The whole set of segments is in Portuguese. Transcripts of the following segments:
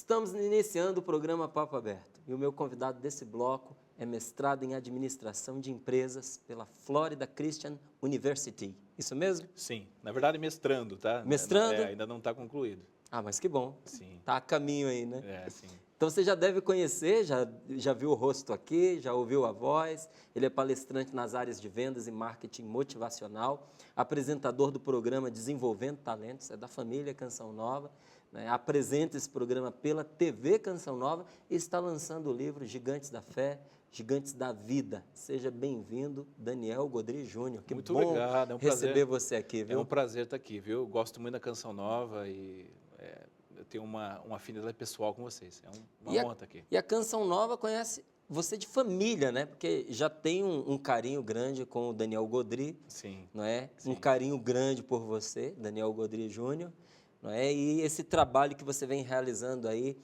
Estamos iniciando o programa Papo Aberto e o meu convidado desse bloco é mestrado em Administração de Empresas pela Florida Christian University. Isso mesmo? Sim, na verdade mestrando, tá? Mestrando? Ainda não está concluído. Ah, mas que bom. Sim. Tá a caminho aí, né? Sim. Então você já deve conhecer, já viu o rosto aqui, já ouviu a voz. Ele é palestrante nas áreas de vendas e marketing motivacional, apresentador do programa Desenvolvendo Talentos, é da família Canção Nova, né? Apresenta esse programa pela TV Canção Nova e está lançando o livro Gigantes da Fé, Gigantes da Vida. Seja bem-vindo, Daniel Godry Júnior. Que Muito bom obrigado, é um receber prazer. você aqui, viu? É um prazer estar aqui, viu? Eu gosto muito da Canção Nova e eu tenho uma afinidade pessoal com vocês. É uma honra estar aqui. E a Canção Nova conhece você de família, né? Porque já tem um carinho grande com o Daniel Godry, Sim. não é? Sim. Um carinho grande por você, Daniel Godry Júnior, não é? E esse trabalho que você vem realizando aí,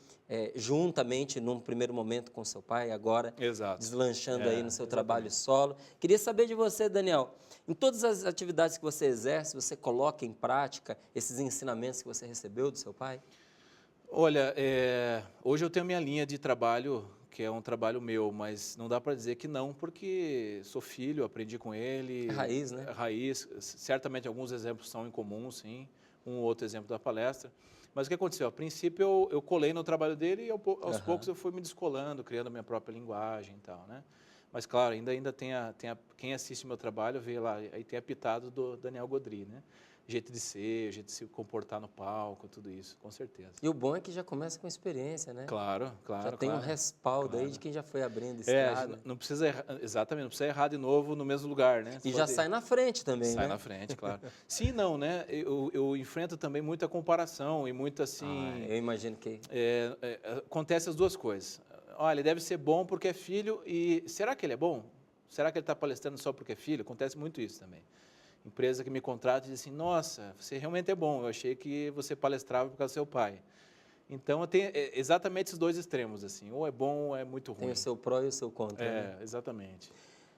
juntamente, num primeiro momento com seu pai, agora Exato. deslanchando aí no seu exatamente. trabalho solo. Queria saber de você, Daniel, em todas as atividades que você exerce, você coloca em prática esses ensinamentos que você recebeu do seu pai? Olha, hoje eu tenho a minha linha de trabalho, que é um trabalho meu, mas não dá para dizer que não, porque sou filho, aprendi com ele. É raiz, né? É raiz. Certamente alguns exemplos são em comum, sim. Um ou outro exemplo da palestra. Mas o que aconteceu? A princípio eu colei no trabalho dele e aos poucos eu fui me descolando, criando a minha própria linguagem e tal, né? Mas claro, ainda tem quem assiste meu trabalho vê lá, aí tem a pitada do Daniel Godry, né? Jeito de ser, jeito de se comportar no palco, tudo isso, com certeza. E o bom é que já começa com experiência, né? Claro. Já tem um respaldo aí de quem já foi abrindo estrada. Não precisa errar, exatamente, não precisa errar de novo no mesmo lugar, né? E já sai na frente também, né? Sai na frente, claro. Sim, não, né? Eu enfrento também muita comparação e muita assim... eu imagino que... acontece as duas coisas. Olha, ele deve ser bom porque é filho e... Será que ele é bom? Será que ele está palestrando só porque é filho? Acontece muito isso também. Empresa que me contrata e diz assim, nossa, você realmente é bom, eu achei que você palestrava por causa do seu pai. Então, tem exatamente esses dois extremos, assim, ou é bom ou é muito ruim. Tem o seu pró e o seu contra, né? Exatamente.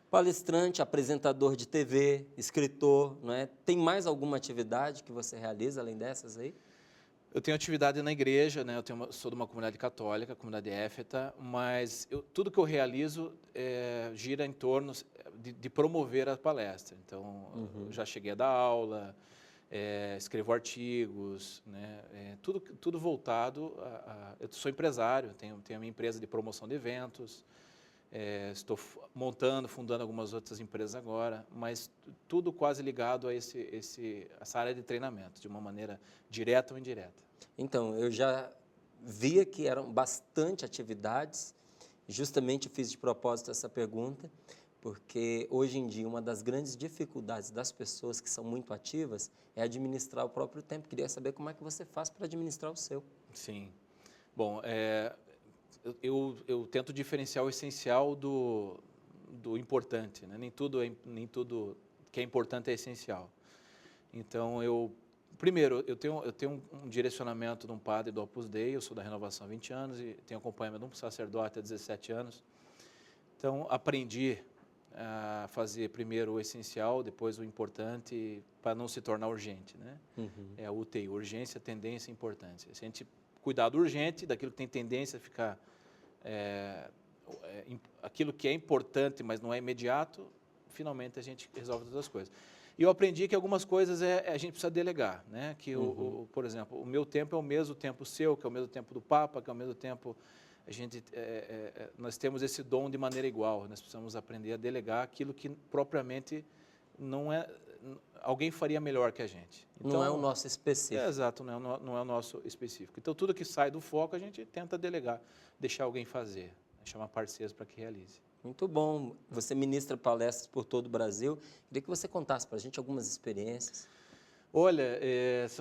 Palestrante, apresentador de TV, escritor, não é? Tem mais alguma atividade que você realiza além dessas aí? Eu tenho atividade na igreja, né? Sou de uma comunidade católica, comunidade éfeta, mas tudo que eu realizo gira em torno de promover a palestra. Então, eu já cheguei a dar aula, escrevo artigos, né? Tudo voltado eu sou empresário, tenho a minha empresa de promoção de eventos, estou fundando algumas outras empresas agora, mas tudo quase ligado a essa área de treinamento, de uma maneira direta ou indireta. Então, eu já via que eram bastante atividades, justamente fiz de propósito essa pergunta, porque hoje em dia uma das grandes dificuldades das pessoas que são muito ativas é administrar o próprio tempo. Queria saber como é que você faz para administrar o seu. Sim. Bom, eu tento diferenciar o essencial do importante, né? Nem tudo que é importante é essencial. Então, primeiro, eu tenho um direcionamento de um padre do Opus Dei, eu sou da Renovação há 20 anos e tenho acompanhamento de um sacerdote há 17 anos. Então, aprendi a fazer primeiro o essencial, depois o importante, para não se tornar urgente, né? É a UTI, urgência, tendência, importância. Se a gente cuidar do urgente, daquilo que tem tendência a ficar... aquilo que é importante, mas não é imediato, finalmente a gente resolve todas as coisas. E eu aprendi que algumas coisas a gente precisa delegar, né? Que, por exemplo, o meu tempo é o mesmo tempo seu, que é o mesmo tempo do Papa, que é o mesmo tempo... nós temos esse dom de maneira igual, nós precisamos aprender a delegar aquilo que propriamente alguém faria melhor que a gente. Então, não é o nosso específico. Exato, não é o nosso específico. Então, tudo que sai do foco, a gente tenta delegar, deixar alguém fazer, chamar parceiros para que realize. Muito bom. Você ministra palestras por todo o Brasil. Queria que você contasse para a gente algumas experiências. Olha,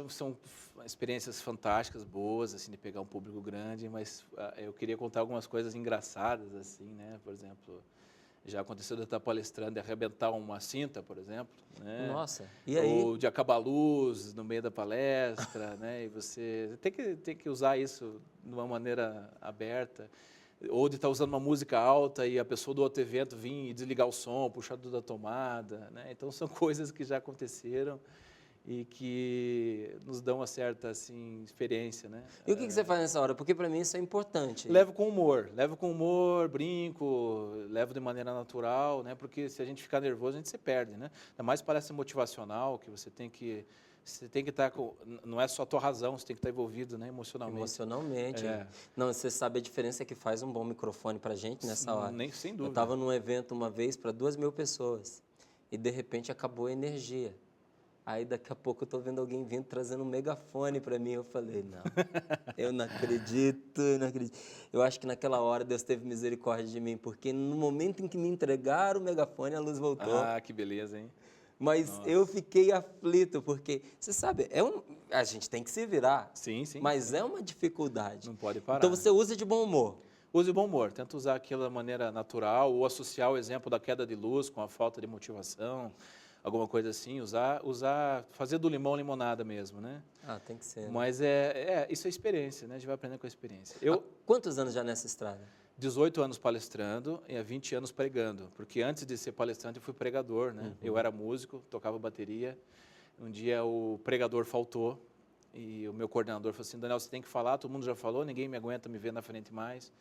são experiências fantásticas, boas, assim, de pegar um público grande, mas eu queria contar algumas coisas engraçadas, assim, né? Por exemplo, já aconteceu de eu estar palestrando e arrebentar uma cinta, por exemplo, né? Nossa, e aí? Ou de acabar a luz no meio da palestra, né? E você tem que usar isso de uma maneira aberta. Ou de estar usando uma música alta e a pessoa do outro evento vir e desligar o som, puxar tudo da tomada, né? Então, são coisas que já aconteceram e que nos dão uma certa assim, experiência, né? E o que você faz nessa hora? Porque para mim isso é importante. Levo com humor, brinco, levo de maneira natural, né? Porque se a gente ficar nervoso, a gente se perde, né? Ainda mais parece motivacional, que você tem que estar com, não é só a tua razão, você tem que estar envolvido, né, emocionalmente. Emocionalmente. É. Não, você sabe a diferença que faz um bom microfone para gente nessa hora. Sem dúvida. Eu estava num evento uma vez para 2.000 pessoas e de repente acabou a energia. Aí daqui a pouco eu estou vendo alguém vindo trazendo um megafone para mim. Eu falei, não, eu não acredito, eu não acredito. Eu acho que naquela hora Deus teve misericórdia de mim, porque no momento em que me entregaram o megafone, a luz voltou. Ah, que beleza, hein? Mas Nossa. eu fiquei aflito, porque, você sabe, a gente tem que se virar, Sim. mas é uma dificuldade. Não pode parar. Então você usa de bom humor. Use o bom humor, tenta usar aquilo da maneira natural, ou associar o exemplo da queda de luz com a falta de motivação, alguma coisa assim, fazer do limão limonada mesmo, né? Ah, tem que ser. Né? Mas isso é experiência, né? A gente vai aprendendo com a experiência. Há quantos anos já nessa estrada? 18 anos palestrando e há 20 anos pregando, porque antes de ser palestrante eu fui pregador, né? Eu era músico, tocava bateria. Um dia o pregador faltou e o meu coordenador falou assim, Daniel, você tem que falar, todo mundo já falou, ninguém me aguenta me ver na frente mais.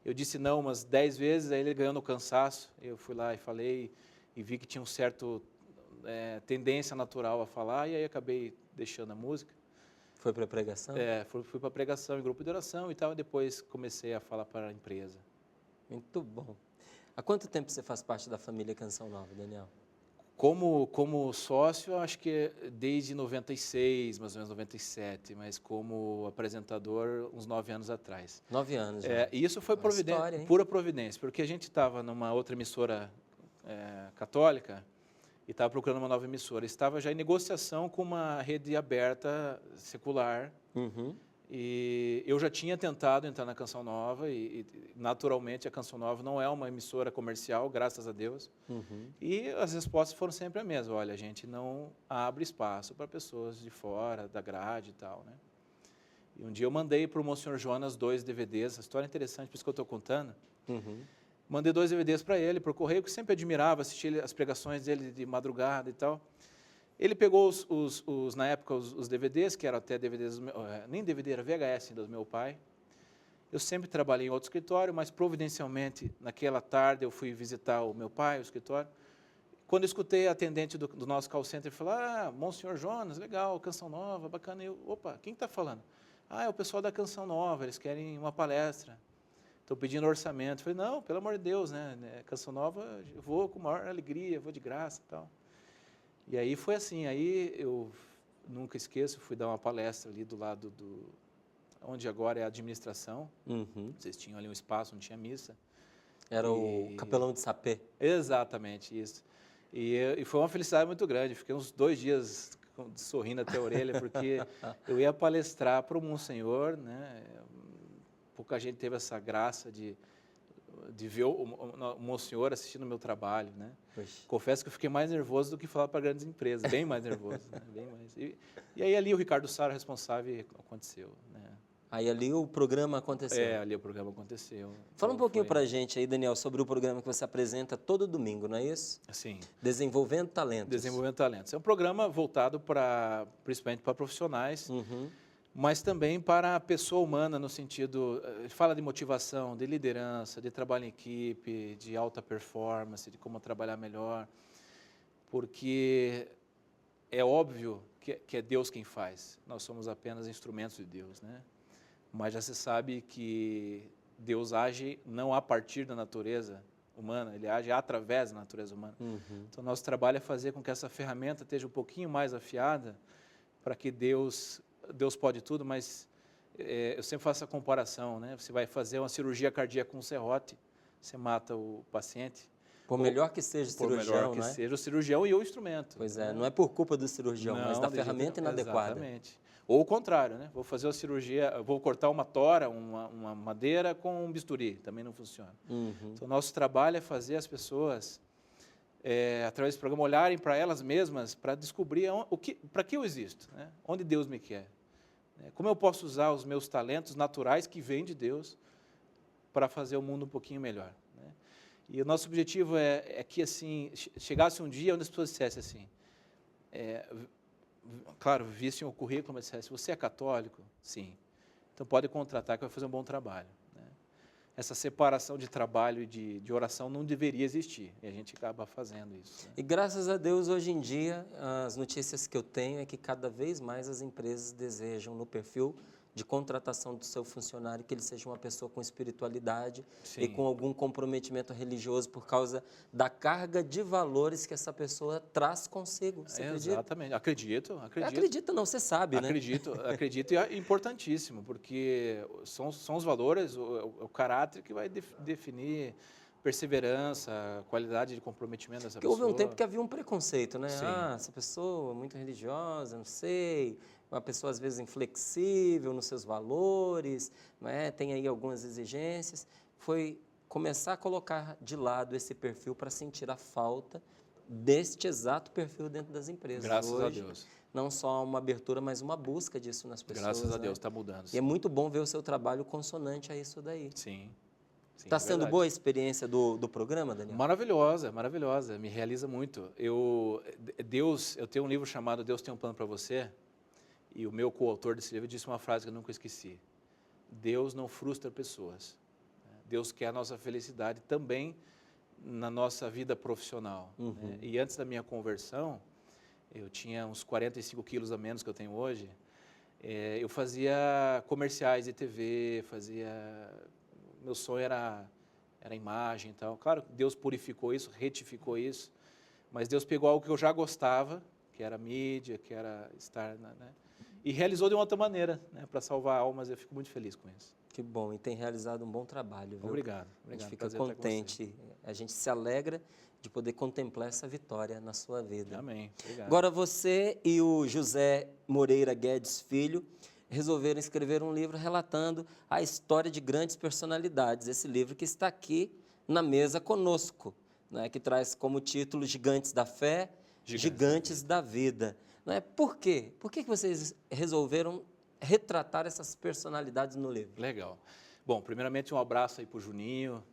Eu disse não umas 10 vezes, aí ele ganhou no cansaço, eu fui lá e falei e vi que tinha um certo tendência natural a falar e aí acabei deixando a música. Foi para a pregação? Fui para a pregação em grupo de oração e tal, e depois comecei a falar para a empresa. Muito bom. Há quanto tempo você faz parte da família Canção Nova, Daniel? Como sócio, acho que desde 96, mais ou menos 97, mas como apresentador, uns 9 anos atrás. 9 anos já. E isso foi história, pura providência, porque a gente estava numa outra emissora católica e estava procurando uma nova emissora. Estava já em negociação com uma rede aberta, secular, e eu já tinha tentado entrar na Canção Nova e naturalmente, a Canção Nova não é uma emissora comercial, graças a Deus. E as respostas foram sempre a mesma. Olha, a gente não abre espaço para pessoas de fora, da grade e tal, né? E um dia eu mandei para o Monsenhor Jonas 2 DVDs, a história é interessante, por isso que eu estou contando. Mandei 2 DVDs para ele, por correio, que sempre admirava assistir as pregações dele de madrugada e tal. Ele pegou na época, os DVDs, que eram até DVDs, nem DVD, era VHS do meu pai. Eu sempre trabalhei em outro escritório, mas providencialmente, naquela tarde, eu fui visitar o meu pai, o escritório. Quando eu escutei a atendente do nosso call center falar, Monsenhor Jonas, legal, Canção Nova, bacana. Opa, quem está falando? É o pessoal da Canção Nova, eles querem uma palestra. Estou pedindo orçamento. Eu falei, não, pelo amor de Deus, né? Canção Nova, eu vou com maior alegria, vou de graça e tal. E aí foi assim, aí eu nunca esqueço, fui dar uma palestra ali do lado onde agora é a administração. Vocês tinham ali um espaço, não tinha missa. Era o capelão de sapê. Exatamente, isso. E foi uma felicidade muito grande, fiquei uns 2 dias sorrindo até a orelha, porque eu ia palestrar para o Monsenhor, né? Pouca gente teve essa graça de ver o Monsenhor assistindo o meu trabalho, né? Oxi. Confesso que eu fiquei mais nervoso do que falar para grandes empresas, bem mais nervoso, né? Bem mais. E aí ali o Ricardo Sara, responsável, aconteceu, né? Aí ali o programa aconteceu. Ali o programa aconteceu. Fala um pouquinho para a gente aí, Daniel, sobre o programa que você apresenta todo domingo, não é isso? Sim. Desenvolvendo Talentos. Desenvolvendo Talentos. É um programa voltado principalmente para profissionais, mas também para a pessoa humana, no sentido, fala de motivação, de liderança, de trabalho em equipe, de alta performance, de como trabalhar melhor, porque é óbvio que é Deus quem faz, nós somos apenas instrumentos de Deus, né? Mas já se sabe que Deus age não a partir da natureza humana, Ele age através da natureza humana. Então, nosso trabalho é fazer com que essa ferramenta esteja um pouquinho mais afiada, para que Deus pode tudo, mas eu sempre faço a comparação, né? Você vai fazer uma cirurgia cardíaca com um serrote, você mata o paciente. Por melhor que seja o cirurgião, melhor que seja o cirurgião e o instrumento. Pois é, não é por culpa do cirurgião, mas da ferramenta inadequada. Exatamente. Ou o contrário, né? Vou fazer a cirurgia, vou cortar uma tora, uma madeira com um bisturi, também não funciona. Então, nosso trabalho é fazer as pessoas, através desse programa, olharem para elas mesmas, para descobrir para que eu existo, né? Onde Deus me quer. Como eu posso usar os meus talentos naturais que vêm de Deus para fazer o mundo um pouquinho melhor, né? E o nosso objetivo é que assim chegasse um dia onde as pessoas dissessem assim, claro, vissem o currículo, mas dissessem, você é católico? Sim. Então pode contratar que vai fazer um bom trabalho. Né? Essa separação de trabalho e de oração não deveria existir, e a gente acaba fazendo isso. Né? E graças a Deus, hoje em dia, as notícias que eu tenho é que cada vez mais as empresas desejam no perfil de contratação do seu funcionário que ele seja uma pessoa com espiritualidade Sim. e com algum comprometimento religioso por causa da carga de valores que essa pessoa traz consigo. Você acredita? Exatamente. Acredito. Acredita não, você sabe, né? Acredito, e é importantíssimo, porque são os valores, o caráter que vai definir perseverança, qualidade de comprometimento dessa Porque pessoa. houve um tempo que havia um preconceito, né? Sim. Essa pessoa muito religiosa, não sei, uma pessoa às vezes inflexível nos seus valores, né? Tem aí algumas exigências. Foi começar a colocar de lado esse perfil para sentir a falta deste exato perfil dentro das empresas. Graças hoje, a Deus. Não só uma abertura, mas uma busca disso nas pessoas. Graças a né? Deus, está mudando. E é muito bom ver o seu trabalho consonante a isso daí. Sim. Está sendo boa a experiência do programa, Daniel? Maravilhosa, me realiza muito. Eu tenho um livro chamado Deus Tem um Plano para Você, e o meu coautor desse livro disse uma frase que eu nunca esqueci. Deus não frustra pessoas. Deus quer a nossa felicidade também na nossa vida profissional. Uhum. Né? E antes da minha conversão, eu tinha uns 45 quilos a menos que eu tenho hoje, eu fazia comerciais de TV, meu sonho era imagem e tal. Claro, Deus purificou isso, retificou isso, mas Deus pegou algo que eu já gostava, que era mídia, que era estar, né? E realizou de uma outra maneira, né? Para salvar almas. Eu fico muito feliz com isso. Que bom, e tem realizado um bom trabalho, viu? Obrigado. A gente fica contente, a gente se alegra de poder contemplar essa vitória na sua vida. Amém. Obrigado. Agora você e o José Moreira Guedes Filho resolveram escrever um livro relatando a história de grandes personalidades. Esse livro que está aqui na mesa conosco, né, que traz como título Gigantes da Fé, Gigantes da Vida. Não é? Por quê? Por que vocês resolveram retratar essas personalidades no livro? Legal. Bom, primeiramente um abraço aí para o Juninho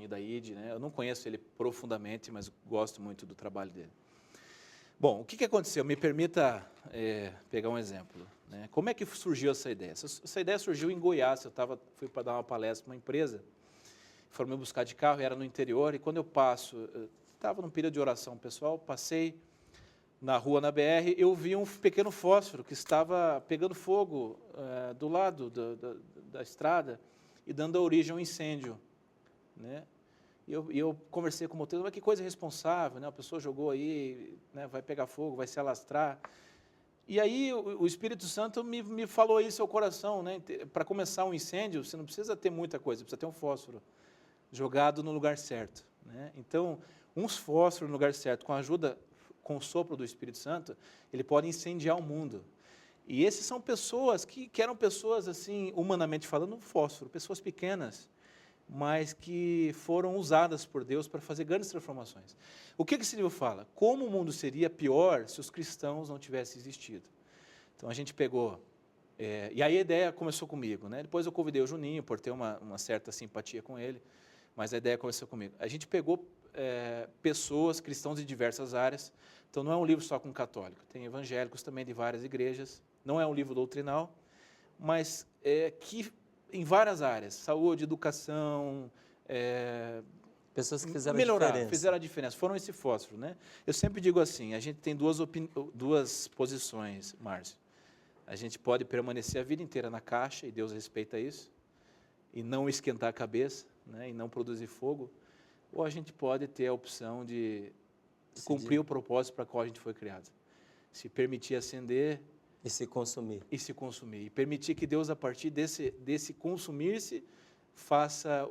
da ID, né? Eu não conheço ele profundamente, mas gosto muito do trabalho dele. Bom, o que aconteceu? Me permita pegar um exemplo. Né? Como é que surgiu essa ideia? Essa ideia surgiu em Goiás. Fui para dar uma palestra para uma empresa, foram me buscar de carro, era no interior, e quando eu estava num período de oração pessoal, passei na rua, na BR, eu vi um pequeno fósforo que estava pegando fogo do lado da estrada e dando origem a um incêndio. Né? E eu conversei com o motorista, mas que coisa irresponsável, né? A pessoa jogou aí, né? Vai pegar fogo, vai se alastrar. E aí o Espírito Santo me falou isso ao coração, né? Para começar um incêndio, você não precisa ter muita coisa, precisa ter um fósforo jogado no lugar certo. Né? Então, uns fósforos no lugar certo, com o sopro do Espírito Santo, ele pode incendiar o mundo. E esses são pessoas que eram pessoas, assim, humanamente falando, um fósforo, pessoas pequenas, mas que foram usadas por Deus para fazer grandes transformações. O que esse livro fala? Como o mundo seria pior se os cristãos não tivessem existido. Então, a gente pegou... e aí a ideia começou comigo. Né? Depois eu convidei o Juninho, por ter uma certa simpatia com ele, mas a ideia começou comigo. A gente pegou pessoas, cristãos de diversas áreas. Então, não é um livro só com católico. Tem evangélicos também de várias igrejas. Não é um livro doutrinal, mas que em várias áreas, saúde, educação, pessoas que fizeram fizeram a diferença, foram esse fósforo, né? Eu sempre digo assim, a gente tem duas posições, Márcio. A gente pode permanecer a vida inteira na caixa, e Deus respeita isso, e não esquentar a cabeça, né, e não produzir fogo, ou a gente pode ter a opção de cumprir o propósito para o qual a gente foi criado. Se permitir acender... E se consumir. E permitir que Deus, a partir desse consumir-se, faça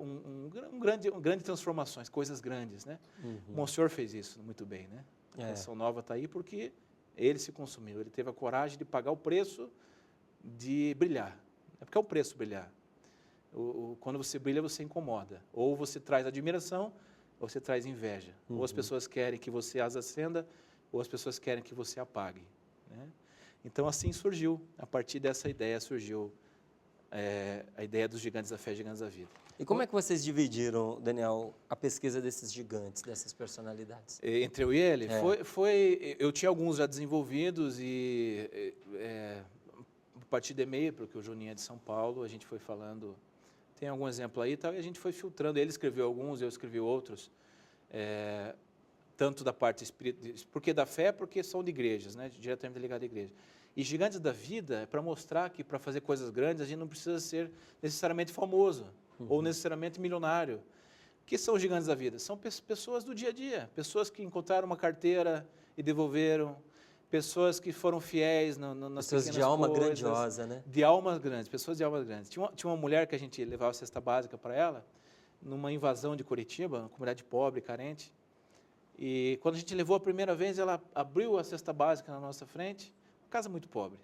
grande transformações, coisas grandes. Né? Uhum. O Monsenhor fez isso muito bem. Né? A Canção Nova está aí porque ele se consumiu. Ele teve a coragem de pagar o preço de brilhar. É porque é o preço brilhar. Quando você brilha, você incomoda. Ou você traz admiração, ou você traz inveja. Ou as pessoas querem que você as acenda, ou as pessoas querem que você apague. Né? Então, assim surgiu, a partir dessa ideia surgiu a ideia dos gigantes da fé e gigantes da vida. E como é que vocês dividiram, Daniel, a pesquisa desses gigantes, dessas personalidades? Entre eu e ele? Eu tinha alguns já desenvolvidos e a partir de e-mail, porque o Juninho é de São Paulo, a gente foi falando, tem algum exemplo aí, e a gente foi filtrando. Ele escreveu alguns, eu escrevi outros, tanto da parte espiritual, porque da fé, porque são de igrejas, né, diretamente ligado à igreja. E gigantes da vida é para mostrar que para fazer coisas grandes a gente não precisa ser necessariamente famoso ou necessariamente milionário. O que são os gigantes da vida? São pessoas do dia a dia, pessoas que encontraram uma carteira e devolveram, pessoas que foram fiéis nas pequenas coisas. Pessoas de alma grandiosa, né? De almas grandes, pessoas de almas grandes. Tinha uma mulher que a gente levava a cesta básica para ela, numa invasão de Curitiba, uma comunidade pobre, carente. E quando a gente levou a primeira vez, ela abriu a cesta básica na nossa frente, casa muito pobre.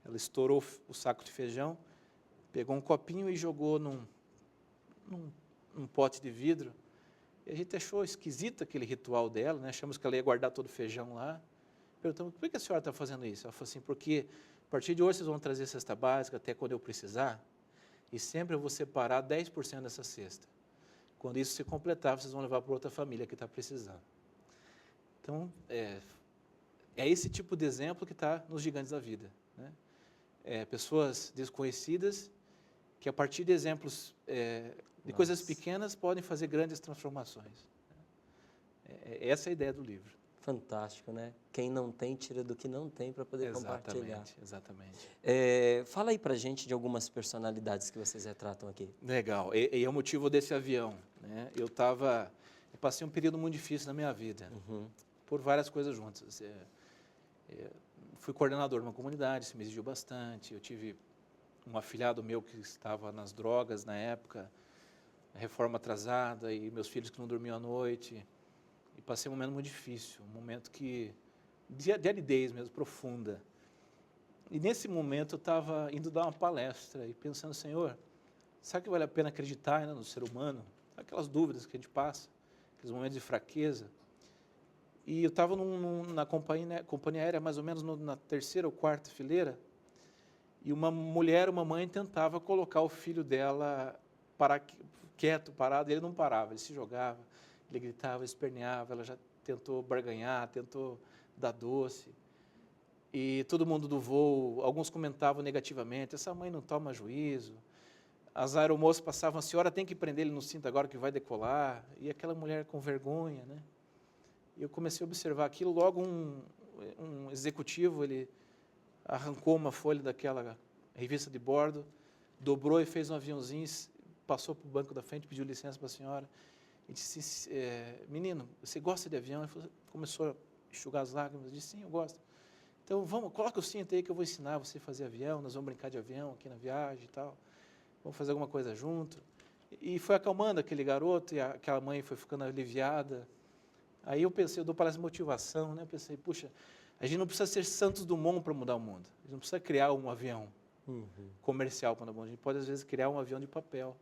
Ela estourou o saco de feijão, pegou um copinho e jogou num pote de vidro. E a gente achou esquisito aquele ritual dela, né? Achamos que ela ia guardar todo o feijão lá. Perguntamos, por que a senhora está fazendo isso? Ela falou assim, porque a partir de hoje vocês vão trazer cesta básica até quando eu precisar, e sempre eu vou separar 10% dessa cesta. Quando isso se completar, vocês vão levar para outra família que está precisando. Então, é esse tipo de exemplo que está nos gigantes da vida, né? Pessoas desconhecidas que, a partir de exemplos de coisas pequenas, podem fazer grandes transformações. Essa é a ideia do livro. Fantástico, né? Quem não tem, tira do que não tem para poder compartilhar. Exatamente. Fala aí para a gente de algumas personalidades que vocês retratam aqui. Legal. E é o motivo desse avião, né? Eu passei um período muito difícil na minha vida, por várias coisas juntas. Fui coordenador de uma comunidade, isso me exigiu bastante. Eu tive um afilhado meu que estava nas drogas na época, reforma atrasada, e meus filhos que não dormiam à noite. E passei um momento muito difícil, um momento de aridez mesmo, profunda. E nesse momento eu estava indo dar uma palestra e pensando, Senhor, será que vale a pena acreditar ainda no ser humano? Aquelas dúvidas que a gente passa, aqueles momentos de fraqueza. E eu estava na companhia aérea, mais ou menos na terceira ou quarta fileira, e uma mãe, tentava colocar o filho dela quieto, parado, e ele não parava, ele se jogava, ele gritava, esperneava, ela já tentou barganhar, tentou dar doce. E todo mundo do voo, alguns comentavam negativamente, essa mãe não toma juízo. As aeromoças passavam, a senhora tem que prender ele no cinto agora que vai decolar. E aquela mulher com vergonha, né? E eu comecei a observar aquilo, logo um executivo, ele arrancou uma folha daquela revista de bordo, dobrou e fez um aviãozinho, passou para o banco da frente, pediu licença para a senhora, e disse, menino, você gosta de avião? Ele começou a enxugar as lágrimas, disse, sim, eu gosto. Então, coloca o cinto aí que eu vou ensinar você a fazer avião, nós vamos brincar de avião aqui na viagem e tal, vamos fazer alguma coisa junto. E foi acalmando aquele garoto, e aquela mãe foi ficando aliviada. Aí eu pensei, eu dou palestra de motivação, né? Eu pensei, puxa, a gente não precisa ser Santos Dumont para mudar o mundo. A gente não precisa criar um avião comercial para mudar o mundo. A gente pode, às vezes, criar um avião de papel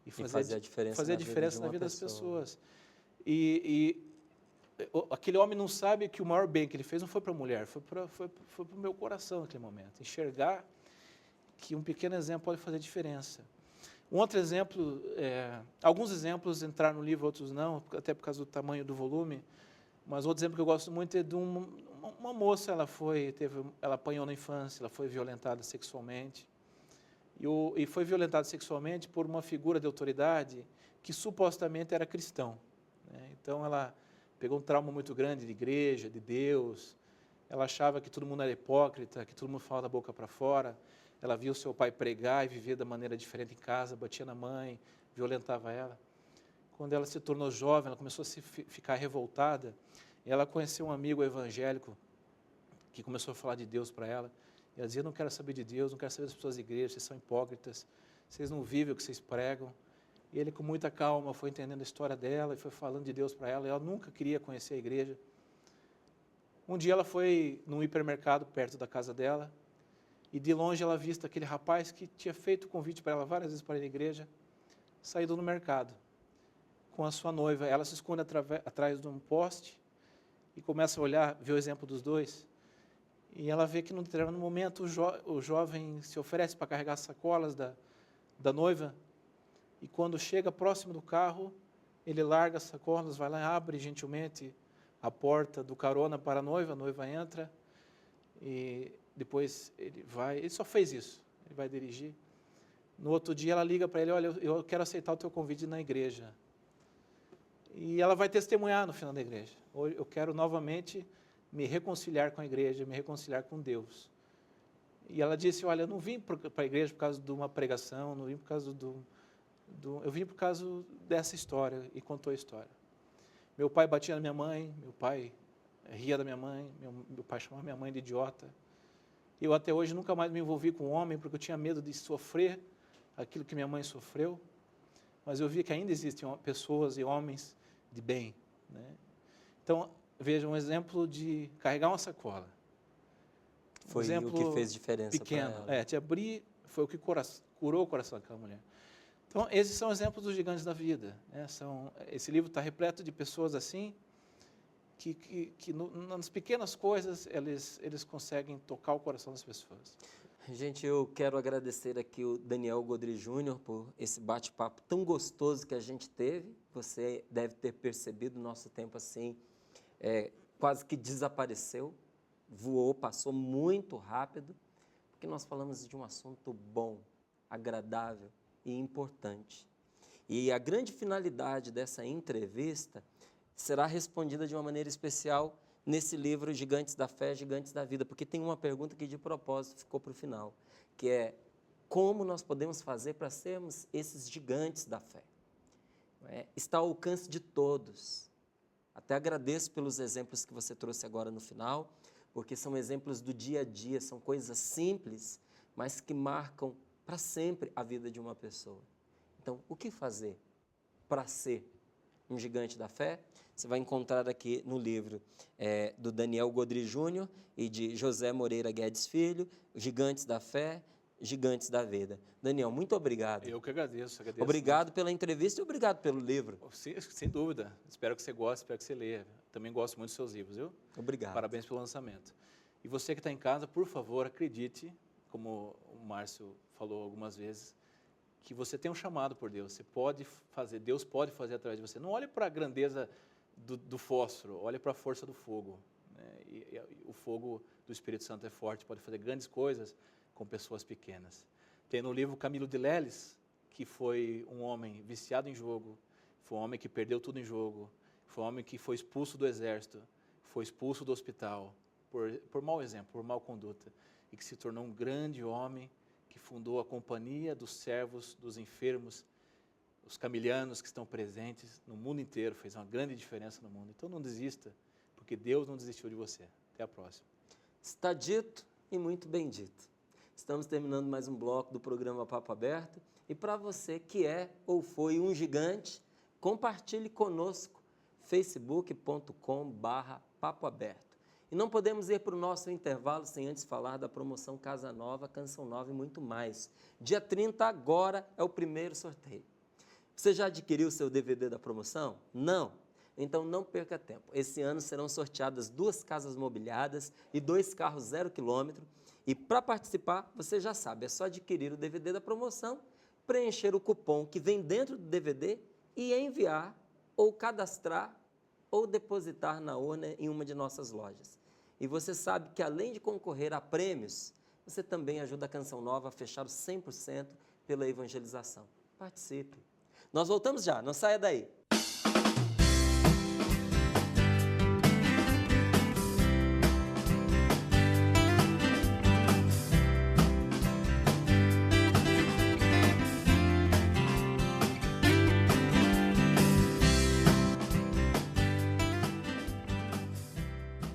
e fazer a diferença na vida das pessoas. E aquele homem não sabe que o maior bem que ele fez não foi para a mulher, foi para o meu coração naquele momento. Enxergar que um pequeno exemplo pode fazer diferença. Um outro exemplo, alguns exemplos entraram no livro, outros não, até por causa do tamanho do volume, mas outro exemplo que eu gosto muito é de uma moça, ela apanhou na infância, ela foi violentada sexualmente, e foi violentada sexualmente por uma figura de autoridade que supostamente era cristão, né? Então ela pegou um trauma muito grande de igreja, de Deus, ela achava que todo mundo era hipócrita, que todo mundo falava da boca para fora. Ela viu seu pai pregar e viver da maneira diferente em casa, batia na mãe, violentava ela. Quando ela se tornou jovem, ela começou a ficar revoltada, e ela conheceu um amigo evangélico que começou a falar de Deus para ela. E ela dizia, não quero saber de Deus, não quero saber das pessoas da igreja, vocês são hipócritas, vocês não vivem o que vocês pregam. E ele, com muita calma, foi entendendo a história dela e foi falando de Deus para ela, e ela nunca queria conhecer a igreja. Um dia ela foi num hipermercado perto da casa dela, e de longe ela vista aquele rapaz que tinha feito convite para ela várias vezes para ir à igreja, saído no mercado, com a sua noiva. Ela se esconde atrás de um poste e começa a olhar, ver o exemplo dos dois. E ela vê que, num determinado momento, o jovem se oferece para carregar as sacolas da noiva. E quando chega próximo do carro, ele larga as sacolas, vai lá e abre gentilmente a porta do carona para a noiva entra. E depois ele só fez isso, ele vai dirigir. No outro dia ela liga para ele, olha, eu quero aceitar o teu convite na igreja. E ela vai testemunhar no final da igreja. Eu quero novamente me reconciliar com a igreja, me reconciliar com Deus. E ela disse, olha, eu não vim para a igreja por causa de uma pregação, não vim por causa eu vim por causa dessa história, e contou a história. Meu pai batia na minha mãe, meu pai ria da minha mãe, meu pai chamava minha mãe de idiota. Eu até hoje nunca mais me envolvi com um homem, porque eu tinha medo de sofrer aquilo que minha mãe sofreu. Mas eu vi que ainda existem pessoas e homens de bem, né? Então, veja, um exemplo de carregar uma sacola. Foi o que fez diferença pequeno, para ela. te abrir, foi o que curou o coração daquela mulher. Então, esses são exemplos dos gigantes da vida, né? Esse livro está repleto de pessoas assim, que nas pequenas coisas eles conseguem tocar o coração das pessoas. Gente, eu quero agradecer aqui o Daniel Godry Júnior por esse bate-papo tão gostoso que a gente teve. Você deve ter percebido o nosso tempo assim, quase que desapareceu, voou, passou muito rápido, porque nós falamos de um assunto bom, agradável e importante. E a grande finalidade dessa entrevista será respondida de uma maneira especial nesse livro Gigantes da Fé, Gigantes da Vida, porque tem uma pergunta que de propósito ficou para o final, que é como nós podemos fazer para sermos esses gigantes da fé? Está ao alcance de todos. Até agradeço pelos exemplos que você trouxe agora no final, porque são exemplos do dia a dia, são coisas simples, mas que marcam para sempre a vida de uma pessoa. Então, o que fazer para ser um gigante da fé? Você vai encontrar aqui no livro do Daniel Godry Júnior e de José Moreira Guedes Filho, Gigantes da Fé, Gigantes da Vida. Daniel, muito obrigado. Eu que agradeço. Obrigado pela entrevista e obrigado pelo livro. Sem dúvida. Espero que você goste, espero que você leia. Também gosto muito dos seus livros, viu? Obrigado. Parabéns pelo lançamento. E você que está em casa, por favor, acredite, como o Márcio falou algumas vezes, que você tem um chamado por Deus. Você pode fazer, Deus pode fazer através de você. Não olhe para a grandeza do fósforo, olhe para a força do fogo, né? E o fogo do Espírito Santo é forte, pode fazer grandes coisas com pessoas pequenas. Tem no livro Camilo de Leles, que foi um homem viciado em jogo, foi um homem que perdeu tudo em jogo, foi um homem que foi expulso do exército, foi expulso do hospital, por mau exemplo, por mau conduta, e que se tornou um grande homem, que fundou a companhia dos servos, dos enfermos, os camilianos que estão presentes no mundo inteiro, fez uma grande diferença no mundo. Então não desista, porque Deus não desistiu de você. Até a próxima. Está dito e muito bem dito. Estamos terminando mais um bloco do programa Papo Aberto. E para você que é ou foi um gigante, compartilhe conosco facebook.com/Papo Aberto. E não podemos ir para o nosso intervalo sem antes falar da promoção Casa Nova, Canção Nova e muito mais. Dia 30 agora é o primeiro sorteio. Você já adquiriu o seu DVD da promoção? Não? Então não perca tempo. Esse ano serão sorteadas 2 casas mobiliadas e 2 carros 0 km. E para participar, você já sabe, é só adquirir o DVD da promoção, preencher o cupom que vem dentro do DVD e enviar ou cadastrar ou depositar na urna em uma de nossas lojas. E você sabe que além de concorrer a prêmios, você também ajuda a Canção Nova a fechar os 100% pela evangelização. Participe! Nós voltamos já, não saia daí.